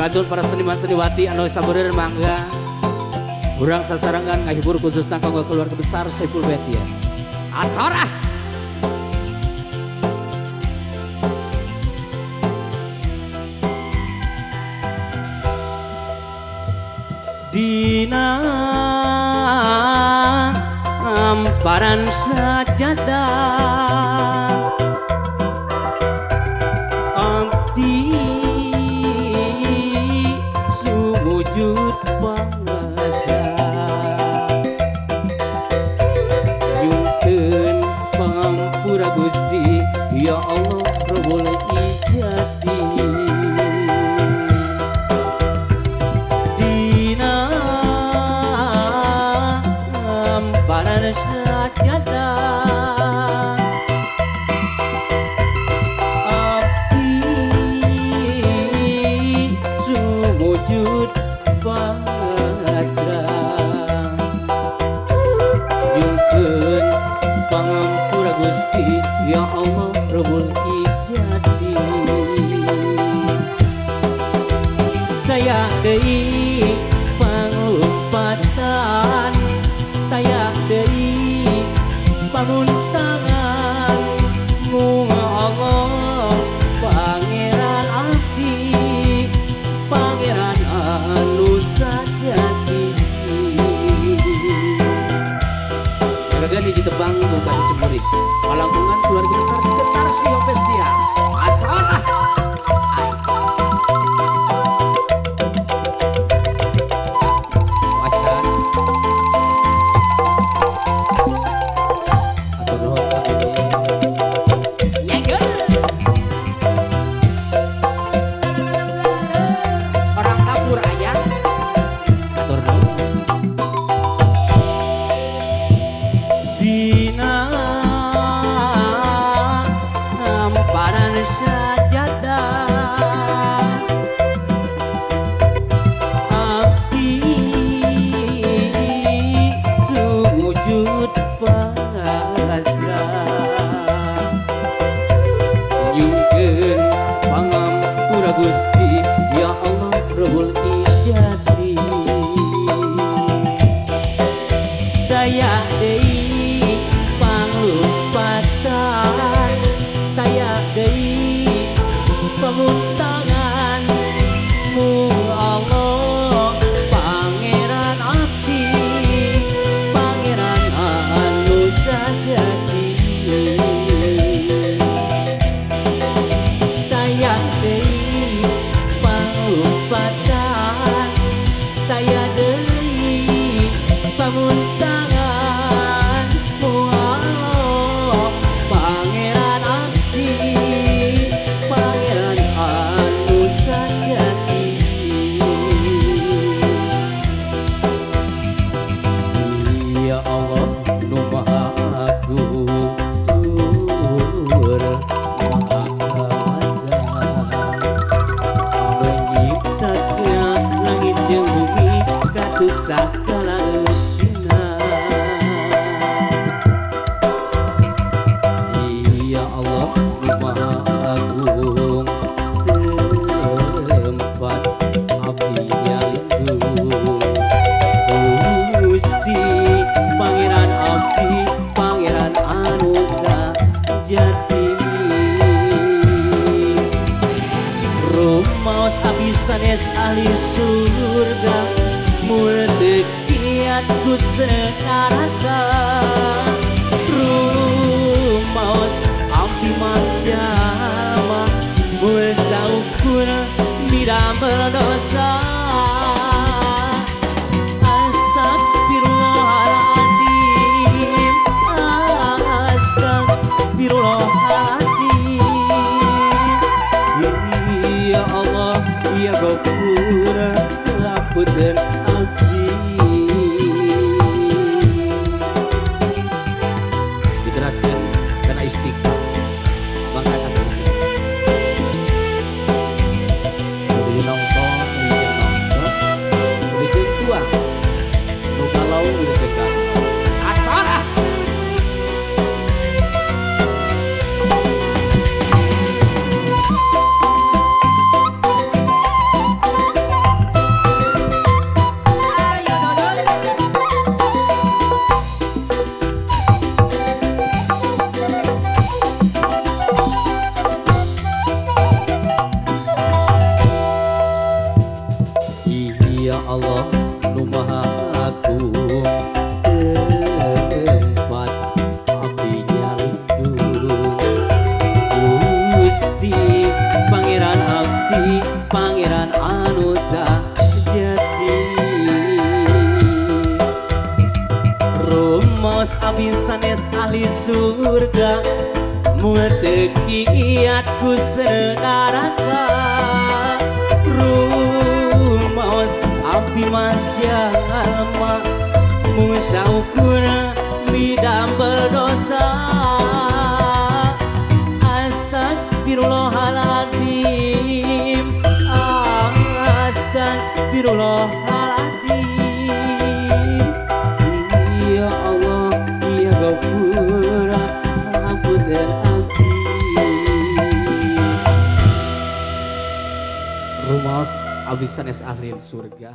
Kagantun para seniman seniwati anu sabeureureun mangga. Urang sasarangan ngahibur khususna kanggo keluarga besar Saiful Betian. Asorah. Dina hamparan sajadah abdi sumujud pangasa nyungkeun pangampura Gusti ya Allah Rabbul Ijati. Sajadah abdi sumujud pasrah nyungkeun pangampura Gusti ya Allah Rabbul Ijati. Daya deui panglupatan daya deui pamuntangan munga Allah pangeran abdi pangeran anu sajati. Gagagan hiji tebang buka diseburi palangkungan keluarga besar Cetar Siopesia asalah. sanes ahli surga mutekiat ku senaraka rumaos abdi manjama musaukur midamel dosa astagfirullahaladzim astagfirullahaladzim ya Allah ya Ghafur ampunkeun abdi. Diteraskeun kana istighfar bangga kasih jadi nongtong jadi tua nu galau udah dekat asarah surga Muteki iatku sedaraka Rumaos api manjalma Musaukuna midam berdosa Astagfirullahaladzim Astagfirullahaladzim Ya Allah Ya Ghafura Ampunten abdi Rumaos abdi sanes ahli surga